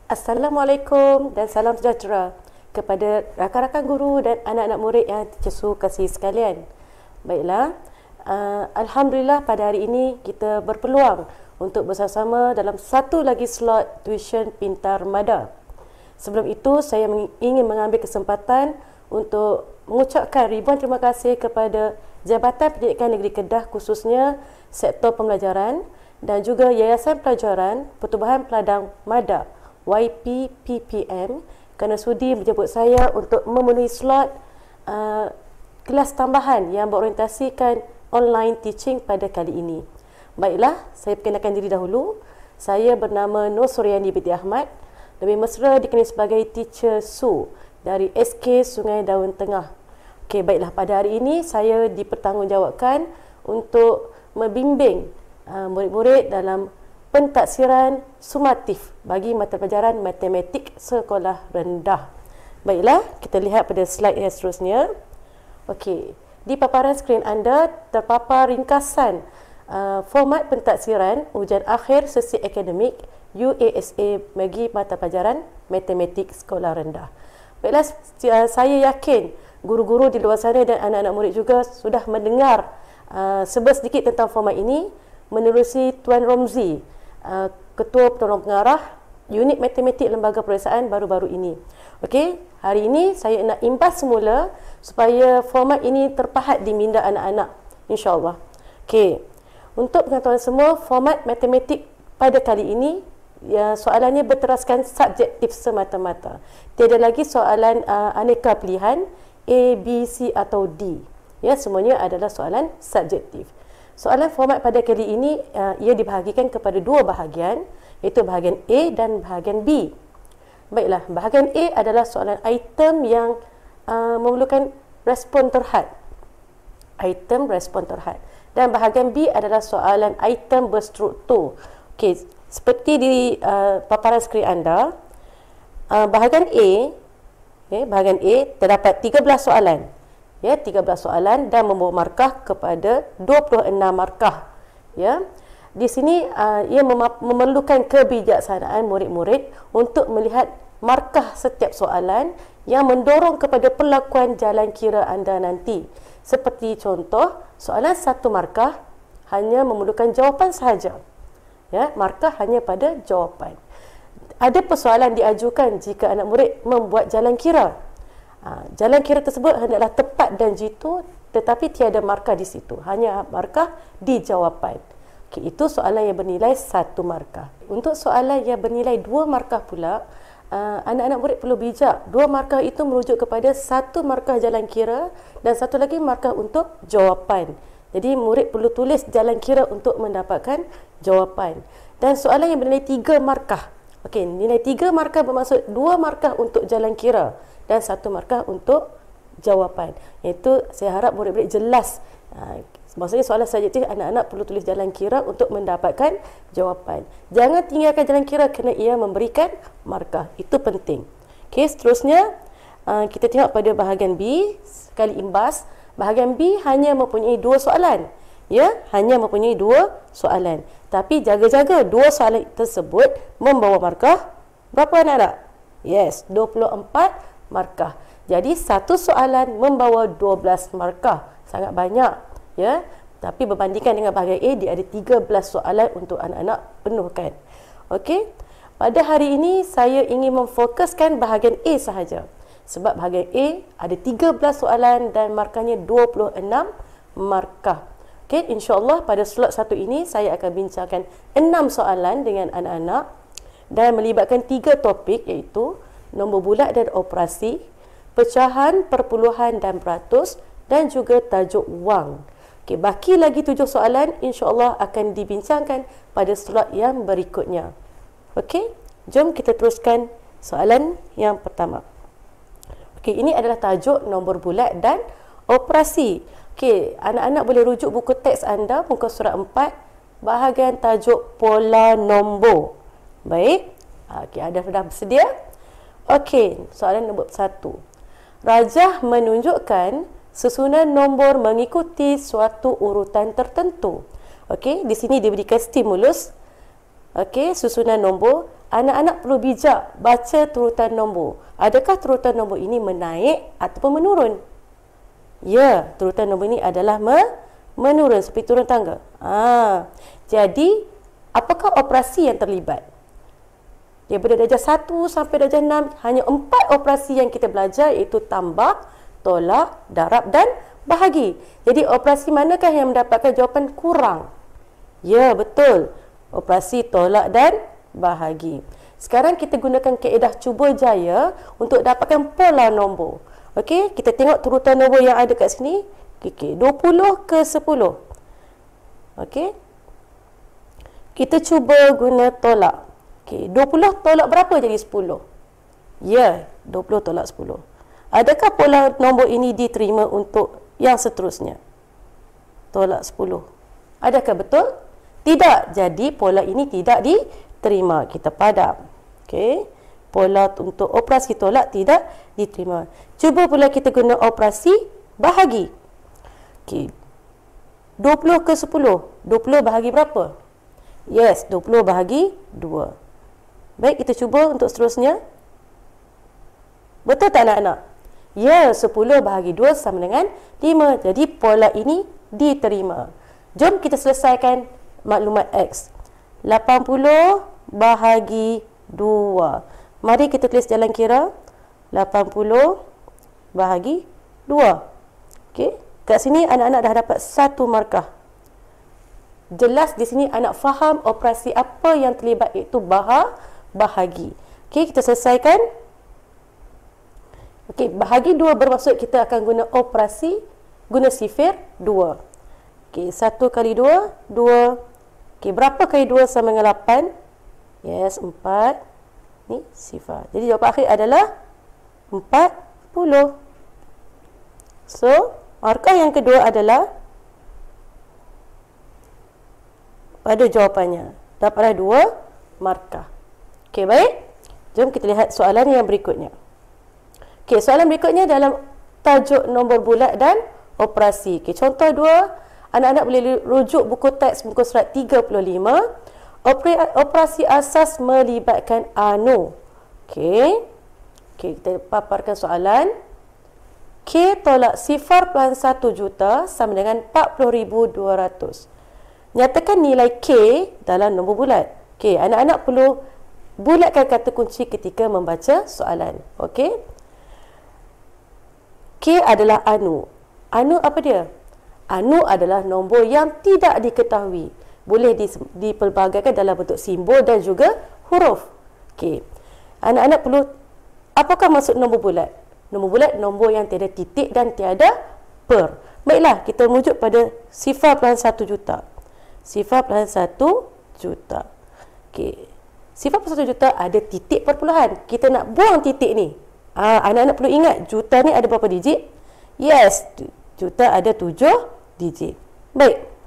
Assalamualaikum dan salam sejahtera kepada rakan-rakan guru dan anak-anak murid yang tercesu kasih sekalian. Baiklah, Alhamdulillah pada hari ini kita berpeluang untuk bersama-sama dalam satu lagi slot tuition pintar Mada. Sebelum itu, saya ingin mengambil kesempatan untuk mengucapkan ribuan terima kasih kepada Jabatan Pendidikan Negeri Kedah, khususnya Sektor Pembelajaran dan juga Yayasan Pelajaran Pertubuhan Peladang Mada YPPPM kerana sudi menjemput saya untuk memenuhi slot kelas tambahan yang berorientasikan online teaching pada kali ini. Baiklah, saya perkenalkan diri dahulu. Saya bernama Nur Suryani binti Ahmad, lebih mesra dikenali sebagai Teacher Su dari SK Sungai Daun Tengah. Okey, baiklah, pada hari ini saya dipertanggungjawabkan untuk membimbing murid-murid dalam pentaksiran sumatif bagi mata pelajaran matematik sekolah rendah. Baiklah, kita lihat pada slide yang seterusnya. Okey, di paparan skrin anda terpapar ringkasan format pentaksiran ujian akhir sesi akademik UASA bagi mata pelajaran matematik sekolah rendah. Baiklah, saya yakin guru-guru di luar sana dan anak-anak murid juga sudah mendengar sedikit tentang format ini menerusi Tuan Romzi, Ketua Penolong Pengarah Unit Matematik Lembaga Peperiksaan baru-baru ini. Okey, hari ini saya nak imbas semula supaya format ini terpahat di minda anak-anak, insya-Allah. Okey, untuk pengetahuan semua, format matematik pada kali ini soalannya berteraskan subjektif semata-mata. Tiada lagi soalan aneka pilihan A, B, C atau D. Ya, semuanya adalah soalan subjektif. Soalan format pada kali ini ia dibahagikan kepada dua bahagian, iaitu bahagian A dan bahagian B. Baiklah, bahagian A adalah soalan item yang memerlukan respon terhad. Item respon terhad. Dan bahagian B adalah soalan item berstruktur. Okey, seperti di paparan skrin anda, bahagian A, bahagian A terdapat 13 soalan. 13 soalan dan membawa markah kepada 26 markah. Ya. Di sini ia memerlukan kebijaksanaan murid-murid untuk melihat markah setiap soalan yang mendorong kepada perlakuan jalan kira anda nanti. Seperti contoh, soalan 1 markah hanya memerlukan jawapan sahaja. Ya, markah hanya pada jawapan. Ada persoalan diajukan jika anak murid membuat jalan kira. Jalan kira tersebut hendaklah tepat dan jitu, tetapi tiada markah di situ, hanya markah di jawapan. Okay, itu soalan yang bernilai 1 markah. Untuk soalan yang bernilai 2 markah pula, anak-anak murid perlu bijak. 2 markah itu merujuk kepada 1 markah jalan kira dan 1 lagi markah untuk jawapan. Jadi murid perlu tulis jalan kira untuk mendapatkan jawapan. Dan soalan yang bernilai 3 markah. Okey, nilai 3 markah bermaksud 2 markah untuk jalan kira dan 1 markah untuk jawapan. Iaitu saya harap murid-murid jelas. Maksudnya soalan subjektif, anak-anak perlu tulis jalan kira untuk mendapatkan jawapan. Jangan tinggalkan jalan kira kerana ia memberikan markah. Itu penting. Okey, seterusnya kita tengok pada bahagian B. Sekali imbas, bahagian B hanya mempunyai 2 soalan. Ya, hanya mempunyai 2 soalan. Tapi jaga-jaga 2 soalan tersebut membawa markah berapa anak-anak? Yes, 24 markah. Jadi satu soalan membawa 12 markah. Sangat banyak, ya. Tapi berbandingkan dengan bahagian A, dia ada 13 soalan untuk anak-anak penuhkan. Okey. Pada hari ini saya ingin memfokuskan bahagian A sahaja. Sebab bahagian A ada 13 soalan dan markahnya 26 markah. Okey, insya-Allah pada slot 1 ini saya akan bincangkan 6 soalan dengan anak-anak dan melibatkan 3 topik, iaitu nombor bulat dan operasi, pecahan, perpuluhan dan peratus dan juga tajuk wang. Okey, baki lagi 7 soalan insya-Allah akan dibincangkan pada slot yang berikutnya. Okey, jom kita teruskan soalan yang pertama. Okey, ini adalah tajuk nombor bulat dan operasi. Okey, anak-anak boleh rujuk buku teks anda muka surat 4 bahagian tajuk pola nombor. Baik. Okey, anda sudah bersedia? Okey, soalan nombor 1. Rajah menunjukkan susunan nombor mengikuti suatu urutan tertentu. Okey, di sini diberikan stimulus. Okey, susunan nombor anak-anak perlu bijak baca turutan nombor. Adakah turutan nombor ini menaik ataupun menurun? Ya, turutan nombor ini adalah menurun, seperti turun tangga. Jadi, apakah operasi yang terlibat? Daripada darjah 1 sampai darjah 6, hanya 4 operasi yang kita belajar, iaitu tambah, tolak, darab dan bahagi. Jadi, operasi manakah yang mendapatkan jawapan kurang? Ya, betul. Operasi tolak dan bahagi. Sekarang kita gunakan kaedah cuba jaya untuk dapatkan pola nombor. Okey, kita tengok turutan nombor yang ada kat sini. Okey, 20 ke 10. Okey. Kita cuba guna tolak. Okey, 20 tolak berapa jadi 10? Ya, 20 tolak 10. Adakah pola nombor ini diterima untuk yang seterusnya? Tolak 10. Adakah betul? Tidak. Jadi pola ini tidak diterima. Kita padam. Okey. Pola untuk operasi tolak tidak diterima. Cuba pula kita guna operasi bahagi. Okey. 20 ke 10. 20 bahagi berapa? Yes, 20 bahagi 2. Baik, kita cuba untuk seterusnya. Betul tak anak-anak? Ya, 10 bahagi 2 sama dengan 5. Jadi pola ini diterima. Jom kita selesaikan maklumat X. 80 bahagi 2. Mari kita tulis jalan kira. 80 bahagi 2. Okey. Kat sini anak-anak dah dapat 1 markah. Jelas di sini anak faham operasi apa yang terlibat, iaitu bahagi. Okey, kita selesaikan. Okey, bahagi 2 bermaksud kita akan guna operasi guna sifir 2. Okey, 1 kali 2, 2. Okey, berapa kali 2 sama dengan 8? Yes, 4. Ni sifar. Jadi jawapan akhir adalah 40. So, markah yang kedua adalah pada jawapannya. Dapatlah 2 markah. Okey, baik. Jom kita lihat soalan yang berikutnya. Okey, soalan berikutnya dalam tajuk nombor bulat dan operasi. Okey, contoh 2, anak-anak boleh rujuk buku teks muka surat 35. Operasi asas melibatkan anu. Okey. Okey, kita paparkan soalan. K tolak 0.1 juta sama dengan 40,200. Nyatakan nilai K dalam nombor bulat. Okey, anak-anak perlu bulatkan kata kunci ketika membaca soalan. Okey. K adalah anu. Anu apa dia? Anu adalah nombor yang tidak diketahui. Boleh dipelbagaikan dalam bentuk simbol dan juga huruf. Okey. Anak-anak perlu, apakah maksud nombor bulat? Nombor bulat, nombor yang tiada titik dan tiada per. Baiklah, kita merujuk pada 0.1 juta. 0.1 juta. Okey. 0.1 juta ada titik perpuluhan. Kita nak buang titik ni. Anak-anak perlu ingat, juta ni ada berapa digit? Yes, juta ada 7 digit. Baik.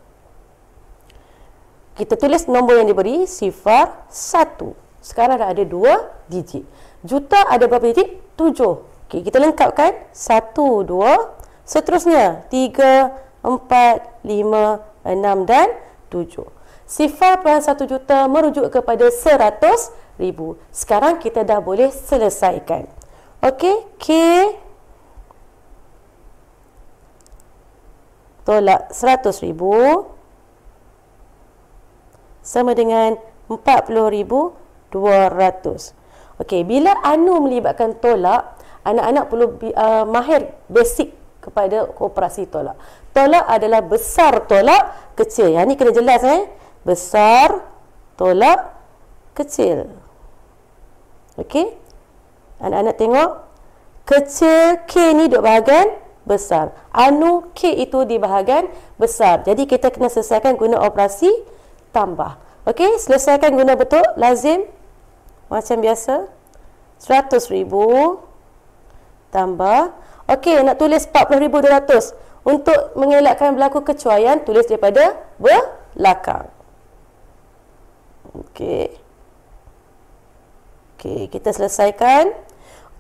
Kita tulis nombor yang diberi 0.1. Sekarang dah ada 2 digit. Juta ada berapa digit? 7. Okey, kita lengkapkan. 1, 2. Seterusnya 3, 4, 5, 6 dan 7. 0.1 juta merujuk kepada 100,000. Sekarang kita dah boleh selesaikan. Okey, K tolak 100,000 sama dengan 40,200. Okey, bila anu melibatkan tolak, anak-anak perlu mahir basic kepada operasi tolak. Tolak adalah besar tolak kecil. Yang ni kena jelas Besar tolak kecil. Okey. Anak-anak tengok. Kecil K ni duduk bahagian besar. Anu K itu di bahagian besar. Jadi kita kena selesaikan guna operasi tambah. Okey, selesaikan guna betul lazim macam biasa. 100,000 tambah. Okey, nak tulis 40,200. Untuk mengelakkan berlaku kecuaian, tulis daripada belakang. Okey. Okey, kita selesaikan.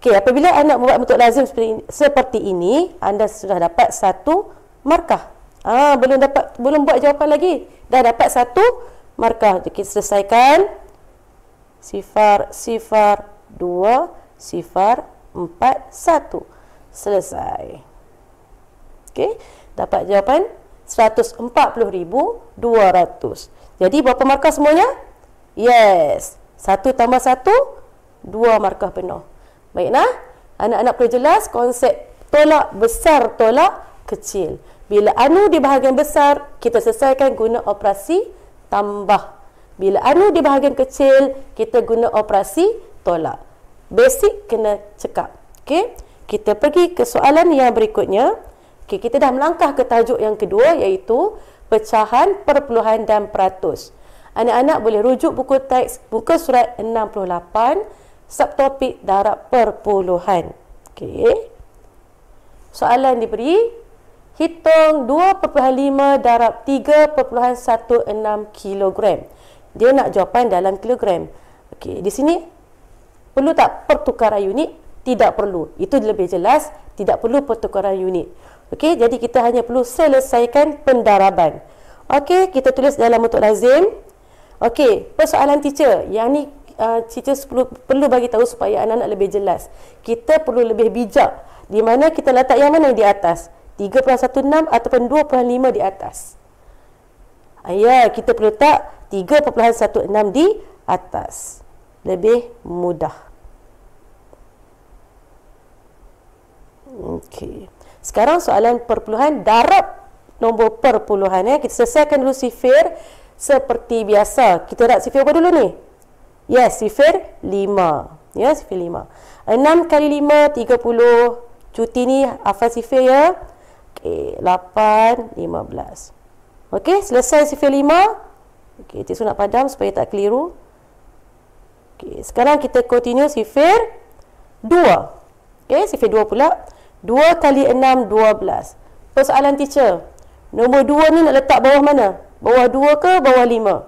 Okey, apabila anak membuat bentuk lazim seperti ini, anda sudah dapat 1 markah. Belum buat jawapan lagi. Dah dapat 1 markah. Kita selesaikan. 0, 0, 2, 0, 4, 1. Selesai. Okey, dapat jawapan 140,200. Jadi berapa markah semuanya? Yes. 1 tambah 1, 2 markah penuh. Baiklah, anak-anak perlu jelas konsep tolak besar, tolak kecil. Bila anu di bahagian besar, kita selesaikan guna operasi tambah. Bila anu di bahagian kecil, kita guna operasi tolak. Basic kena cekap. Okey, kita pergi ke soalan yang berikutnya. Okey, kita dah melangkah ke tajuk yang kedua, iaitu pecahan, perpuluhan dan peratus. Anak-anak boleh rujuk buku teks muka surat 68, subtopik darab perpuluhan. Okey. Soalan diberi, hitung 2,5 darab 3,16 kilogram. Dia nak jawapan dalam kilogram. Okey, di sini perlu tak pertukaran unit? Tidak perlu. Itu lebih jelas, tidak perlu pertukaran unit. Okey, jadi kita hanya perlu selesaikan pendaraban. Okey, kita tulis dalam bentuk lazim. Okey, persoalan teacher. Yang ni teacher perlu bagi tahu supaya anak-anak lebih jelas. Kita perlu lebih bijak. Di mana kita letak yang mana di atas? 3.16 ataupun 2.5 di atas. Ya, kita perlu letak 3.16 di atas. Lebih mudah. Okey. Sekarang soalan perpuluhan darab nombor perpuluhan. Kita selesaikan dulu sifir seperti biasa. Kita darab sifir apa dulu ni? Yes, sifir 5. Ya, sifir 5. 6 kali 5, 30. Cuti ni hafal sifir ya. Okey, 8, 15. Okey, selesai sifir 5. Okey, Cik Su nak padam supaya tak keliru. Okey, sekarang kita continue sifir 2. Okey, sifir 2 pula. 2 kali 6, 12. Persoalan teacher. Nombor 2 ni nak letak bawah mana? Bawah 2 ke bawah 5?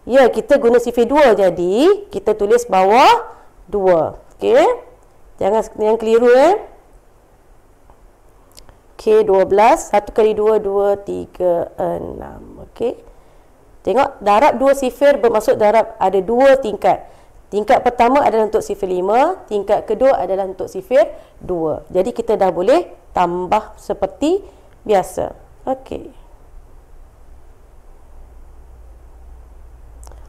Ya, kita guna sifir 2. Jadi, kita tulis bawah 2. Okey. Jangan yang keliru Okey, 12. 1 kali 2, 2, 3, 6. Okey. Tengok, darab 2 sifir bermaksud darab ada 2 tingkat. Tingkat pertama adalah untuk sifir 5, tingkat kedua adalah untuk sifir 2. Jadi kita dah boleh tambah seperti biasa. Okey.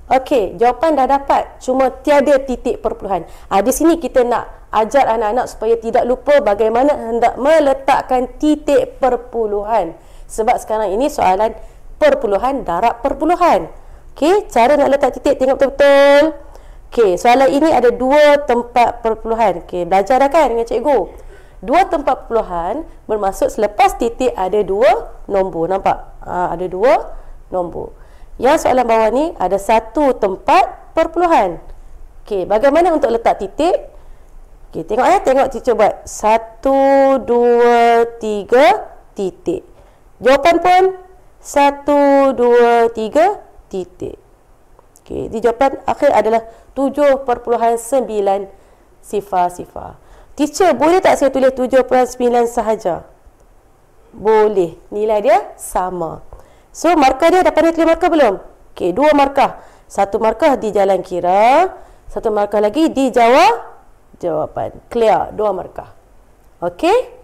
Okey, jawapan dah dapat. Cuma tiada titik perpuluhan. Di sini kita nak ajar anak-anak supaya tidak lupa bagaimana hendak meletakkan titik perpuluhan. Sebab sekarang ini soalan perpuluhan darab perpuluhan. Okey, cara nak letak titik tengok betul-betul. Okey, soalan ini ada 2 tempat perpuluhan. Okey, belajar dah kan dengan cikgu? 2 tempat perpuluhan bermaksud selepas titik ada 2 nombor. Nampak? Ada 2 nombor. Yang soalan bawah ni ada 1 tempat perpuluhan. Okey, bagaimana untuk letak titik? Okey, tengok tengok teacher buat. 1, 2, 3 titik. Jawapan pun 1, 2, 3 titik. Okey, di jawapan akhir adalah 7.9 sifar-sifar. Teacher, boleh tak saya tulis 7.9 sahaja? Boleh. Nilai dia sama. So, markah dia dapat nilai markah belum? Okey, 2 markah. 1 markah di jalan kira, 1 markah lagi di jawapan. Clear, 2 markah. Okey?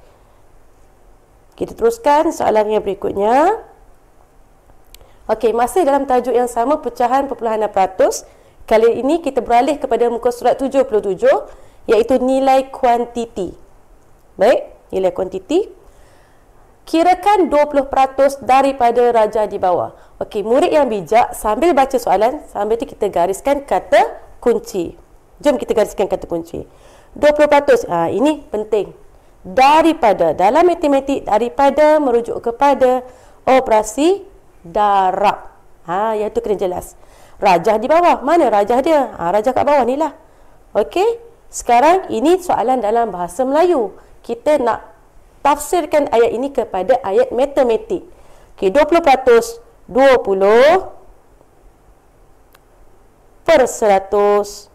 Kita teruskan soalan yang berikutnya. Okey, masih dalam tajuk yang sama, pecahan, perpuluhan dan peratus. Kali ini kita beralih kepada muka surat 77, iaitu nilai kuantiti. Baik, nilai kuantiti. Kirakan 20% daripada raja di bawah. Okey, murid yang bijak sambil baca soalan, sambil tu kita gariskan kata kunci. Jom kita gariskan kata kunci. 20%, ini penting. Daripada, dalam matematik, daripada merujuk kepada operasi darab. Yang tu kena jelas. Rajah di bawah. Mana rajah dia? Rajah kat bawah ni lah. Okey. Sekarang ini soalan dalam bahasa Melayu. Kita nak tafsirkan ayat ini kepada ayat matematik. Okey, 20%, 20 per 100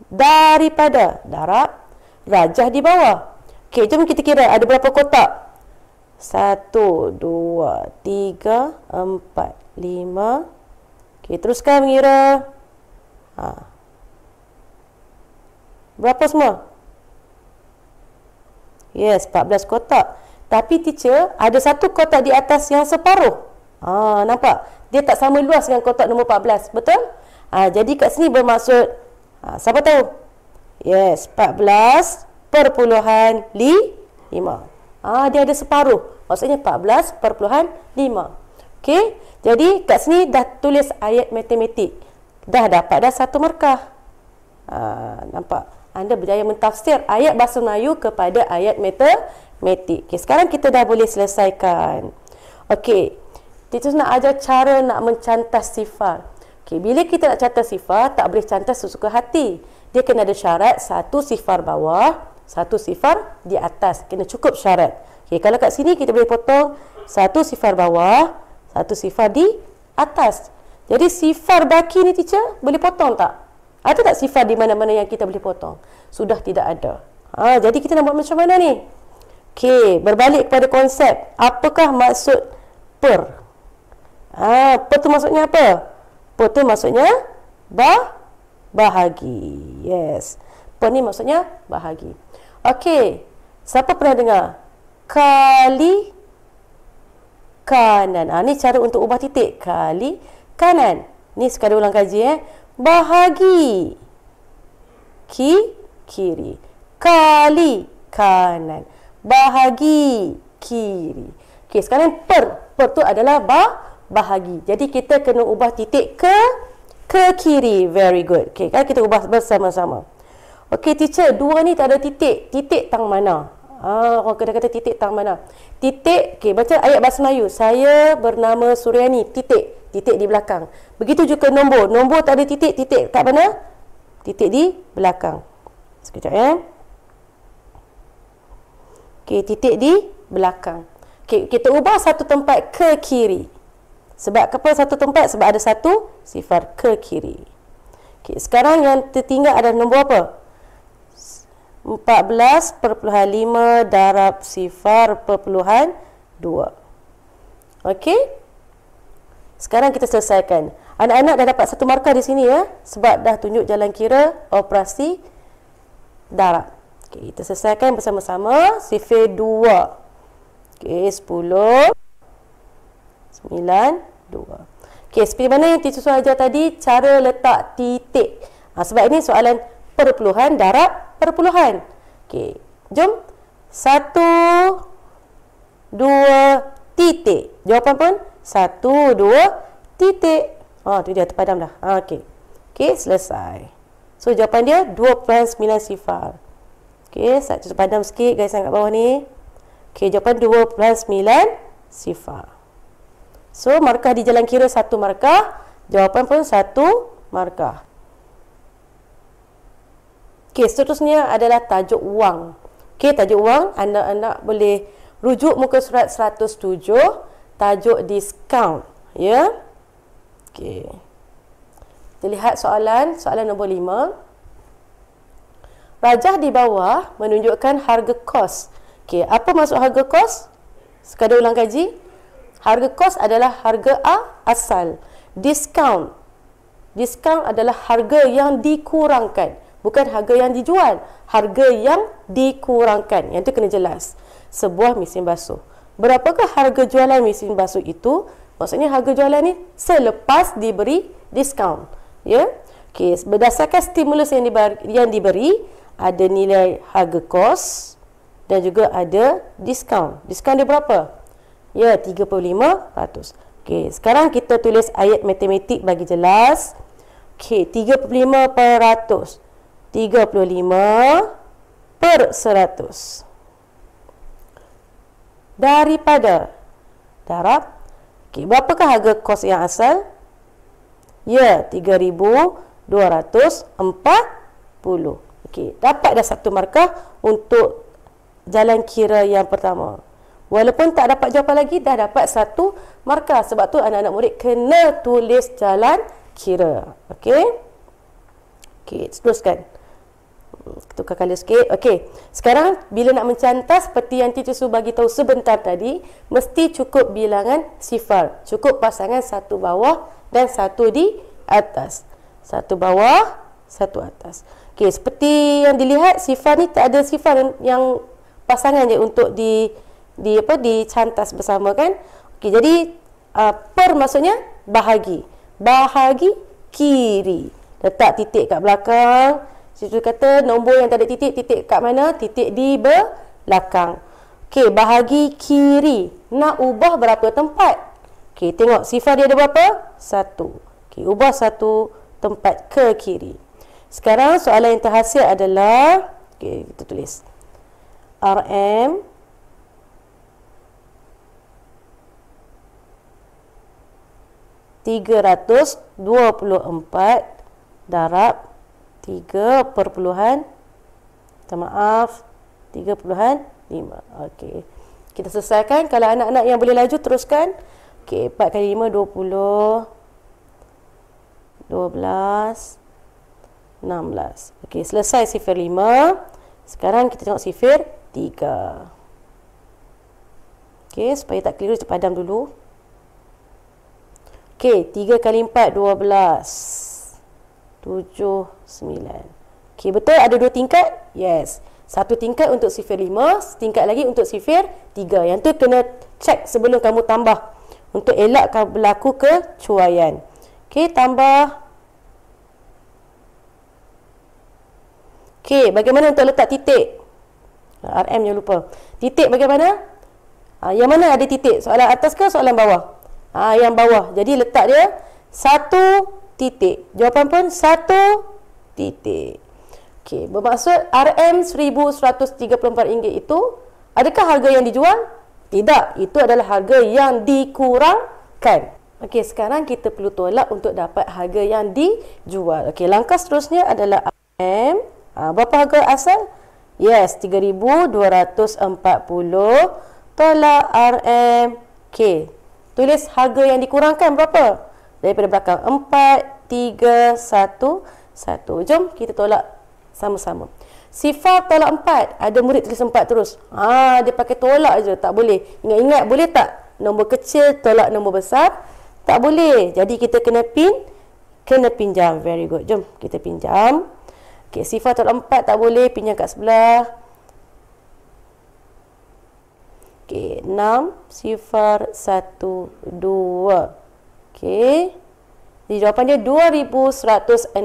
daripada darab rajah di bawah. Okey, jom kita kira ada berapa kotak. 1, 2, 3, 4, 5. Okey, teruskan mengira. Berapa semua? Yes, 14 kotak. Tapi teacher, ada satu kotak di atas yang separuh. Nampak? Dia tak sama luas dengan kotak nombor 14. Betul? Jadi kat sini bermaksud, siapa tahu? Yes, 14,5. Dia ada separuh. Maksudnya 14,5. Okey? Jadi kat sini dah tulis ayat matematik. Dah dapat dah satu markah. Nampak? Anda berjaya mentafsir ayat bahasa Melayu kepada ayat matematik. Okay, sekarang kita dah boleh selesaikan. Okey, teacher nak ajar cara nak mencantas sifar. Okey, bila kita nak cantas sifar, tak boleh cantas sesuka hati. Dia kena ada syarat, satu sifar bawah, satu sifar di atas. Kena cukup syarat. Okey, kalau kat sini kita boleh potong satu sifar bawah, satu sifar di atas. Jadi sifar baki ni teacher boleh potong tak? Ada tak sifar di mana-mana yang kita boleh potong? Sudah tidak ada. Jadi kita nak buat macam mana ni? Okey, berbalik kepada konsep. Apakah maksud per? Per tu maksudnya apa? Per tu maksudnya bahagi. Yes. Per ni maksudnya bahagi. Okey, siapa pernah dengar? Kali kanan. Ni cara untuk ubah titik. Kali kanan. Ni sekadar ulang kaji bahagi kiri, kali kanan, bahagi kiri. Okey, sekarang per tu adalah bahagi. Jadi kita kena ubah titik ke kiri. Very good. Okey, kan kita ubah bersama-sama. Okey teacher, dua ni tak ada titik. Titik tang mana? Orang kata titik tang mana? Titik, okey, baca ayat bahasa Melayu. Saya bernama Suryani, titik di belakang. Begitu juga nombor. Nombor tak ada titik. Titik kat mana? Titik di belakang. Sekejap Okey, titik di belakang. Okey, kita ubah satu tempat ke kiri. Sebab apa satu tempat? Sebab ada satu sifar ke kiri. Okey, sekarang yang tertinggal adalah nombor apa? 14,5 darab sifar perpuluhan 2. Okey? Sekarang kita selesaikan. Anak-anak dah dapat satu markah di sini sebab dah tunjuk jalan kira operasi darab. Okey, kita selesaikan bersama-sama. Sifar 2. Okey, 10 9 2. Okey, seperti mana yang teacher ajar tadi, cara letak titik. Sebab ini soalan perpuluhan darab perpuluhan. Okey, jom. 1 2 titik. Jawapan pun 1 2 titik. Tu dia terpadam dah. Okey. Okey, selesai. So jawapan dia 2/9 sifar. Okey, saya terpadam sikit guys kat bawah ni. Okey, jawapan 2/9 sifar. So markah di jalan kira 1 markah, jawapan pun 1 markah. Okey, seterusnya adalah tajuk wang. Okey, tajuk wang anak-anak boleh rujuk muka surat 107, tajuk diskaun, ya. Okey. Kita lihat soalan nombor 5. Rajah di bawah menunjukkan harga kos. Okey, apa maksud harga kos? Sekadar ulang kaji. Harga kos adalah harga asal. Diskaun adalah harga yang dikurangkan. Bukan harga yang dijual, harga yang dikurangkan. Yang itu kena jelas. Sebuah mesin basuh. Berapakah harga jualan mesin basuh itu? Maksudnya harga jualan ni selepas diberi diskaun. Ya. Okey, berdasarkan stimulus yang diberi, ada nilai harga kos dan juga ada diskaun. Diskaun dia berapa? Ya, 35%. Okey, sekarang kita tulis ayat matematik bagi jelas. Okey, 35%. 35/100 daripada darab. Okey, berapakah harga kos yang asal? Ya, 3,240. Okey, dapat dah satu markah untuk jalan kira yang pertama. Walaupun tak dapat jawapan lagi, dah dapat satu markah. Sebab tu anak-anak murid kena tulis jalan kira. Okey. Okey, teruskan. Tukar colour sikit. Okey. Sekarang bila nak mencantas seperti yang teacher Su bagi tahu sebentar tadi, mesti cukup bilangan sifar. Cukup pasangan satu bawah, dan satu di atas. Satu bawah, satu atas. Okey, seperti yang dilihat, sifar ni tak ada sifar yang pasangan je untuk dicantas bersama kan. Okey, jadi per maksudnya bahagi. Bahagi kiri. Letak titik kat belakang. Situ kata nombor yang tak ada titik, titik kat mana? Titik di belakang. Okey, bahagi kiri. Nak ubah berapa tempat? Okey, tengok sifar dia ada berapa? 1. Okey, ubah 1 tempat ke kiri. Sekarang soalan yang terhasil adalah, okey, kita tulis RM (324) darab 3,5. Okey. Kita selesaikan. Kalau anak-anak yang boleh laju teruskan. Okey, 4 kali 5 20, 12, 16. Okey, selesai sifar 5. Sekarang kita tengok sifar 3. Okey, supaya tak keliru kita padam dulu. Okey, 3 kali 4 12, 7, 9. Okey, betul ada 2 tingkat? Yes. 1 tingkat untuk sifar 5, tingkat lagi untuk sifar 3. Yang tu kena cek sebelum kamu tambah untuk elakkan berlaku kecuaian. Okey, tambah. Okey, bagaimana untuk letak titik? RM jangan lupa. Titik bagaimana? Yang mana ada titik? Soalan atas ke soalan bawah? Yang bawah. Jadi letak dia 1 titik. Jawapan pun 1 titik. Okey, bermaksud RM RM1,134 itu adakah harga yang dijual? Tidak, itu adalah harga yang dikurangkan. Okey, sekarang kita perlu tolak untuk dapat harga yang dijual. Okey, langkah seterusnya adalah RM. Berapa harga asal? Yes, 3,240. Tolak RM. Okey, tulis harga yang dikurangkan berapa? Daripada belakang 4, 3, 1, 1. Jom kita tolak sama-sama. Sifar tolak 4. Ada murid tulis 4 terus. Dia pakai tolak je. Tak boleh. Ingat-ingat boleh tak? Nombor kecil tolak nombor besar. Tak boleh. Jadi kita kena pinjam. Very good. Jom kita pinjam. Okay, sifar tolak 4 tak boleh. Pinjam kat sebelah. Okay, 6 sifar 1 2. Okay. Jadi jawapan dia RM2,106.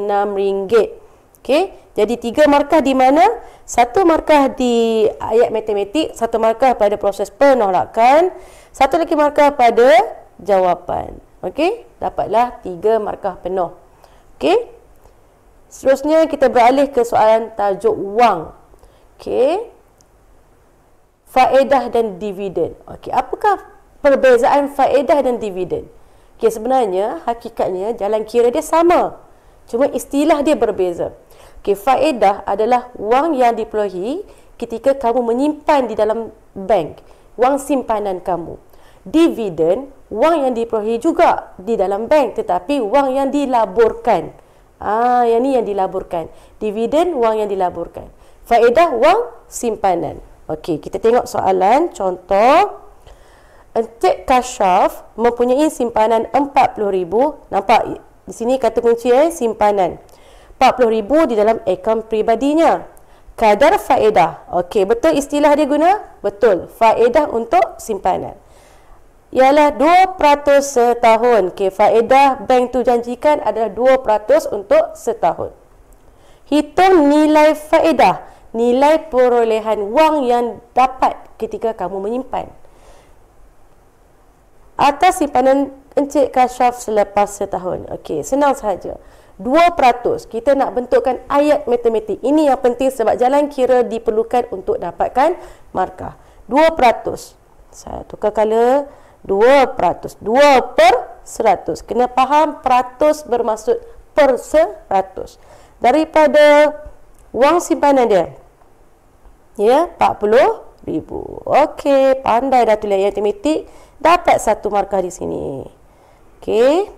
Okay. Jadi 3 markah di mana? 1 markah di ayat matematik, 1 markah pada proses penolakan, 1 lagi markah pada jawapan. Okey, dapatlah 3 markah penuh. Okey. Seterusnya kita beralih ke soalan tajuk wang. Okey. Faedah dan dividen. Okey, apakah perbezaan faedah dan dividen? Okey, sebenarnya hakikatnya jalan kira dia sama. Cuma istilah dia berbeza. Okey, faedah adalah wang yang diperolehi ketika kamu menyimpan di dalam bank, wang simpanan kamu. Dividen, wang yang diperolehi juga di dalam bank tetapi wang yang dilaburkan. Yang ni yang dilaburkan. Dividen, wang yang dilaburkan. Faedah, wang simpanan. Okey, kita tengok soalan contoh. Encik Kashaf mempunyai simpanan 40,000. Nampak di sini kata kunci simpanan. 40,000 di dalam akaun peribadinya. Kadar faedah. Okey, betul istilah dia guna? Betul. Faedah untuk simpanan ialah 2% setahun. Okey, faedah bank tu janjikan adalah 2% untuk setahun. Hitung nilai faedah, nilai perolehan wang yang dapat ketika kamu menyimpan atas simpanan Encik Kashaf selepas setahun. Okey, senang sahaja. 2%. Kita nak bentukkan ayat matematik. Ini yang penting sebab jalan kira diperlukan untuk dapatkan markah. 2%. Saya tukar color. 2%. 2/100. Kena faham peratus bermaksud per 100. Daripada wang simpanan dia. Ya, 40,000. Okey, pandai dah tulis ayat matematik. Dapat 1 markah di sini. Okey.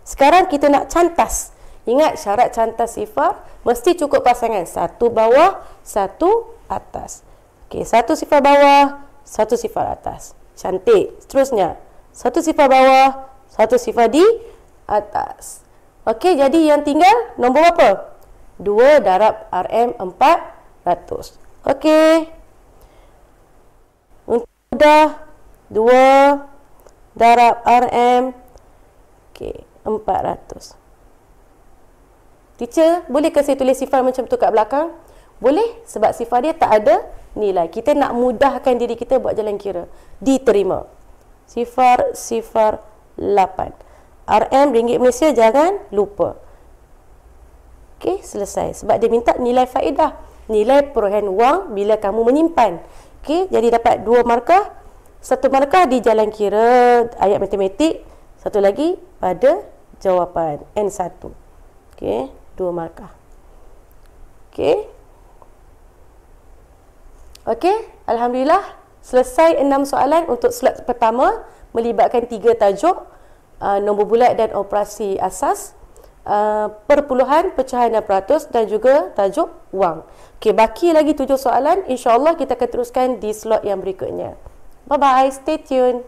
Sekarang kita nak cantas. Ingat syarat cantas sifar mesti cukup pasangan. 1 bawah, 1 atas. Okey, 1 sifar bawah, 1 sifar atas. Cantik. Seterusnya, 1 sifar bawah, 1 sifar di atas. Okey, jadi yang tinggal nombor berapa? 2 darab RM 400. Okey. Untuk mudah, 2 darab RM, okey, 400. Teacher, boleh ke saya tulis sifar macam tu kat belakang? Boleh, sebab sifar dia tak ada nilai. Kita nak mudahkan diri kita buat jalan kira. Diterima. Sifar 8. RM ringgit Malaysia, jangan lupa. Okey, selesai. Sebab dia minta nilai faedah, nilai perolehan wang bila kamu menyimpan. Okey, jadi dapat 2 markah. 1 markah di jalan kira ayat matematik, satu lagi pada jawapan N1. Okey, 2 markah. Okey. Okey, alhamdulillah selesai 6 soalan untuk slot pertama melibatkan 3 tajuk, nombor bulat dan operasi asas, perpuluhan, pecahan dan peratus, dan juga tajuk wang. Okey, baki lagi 7 soalan. InsyaAllah kita akan teruskan di slot yang berikutnya. Bye-bye, stay tune.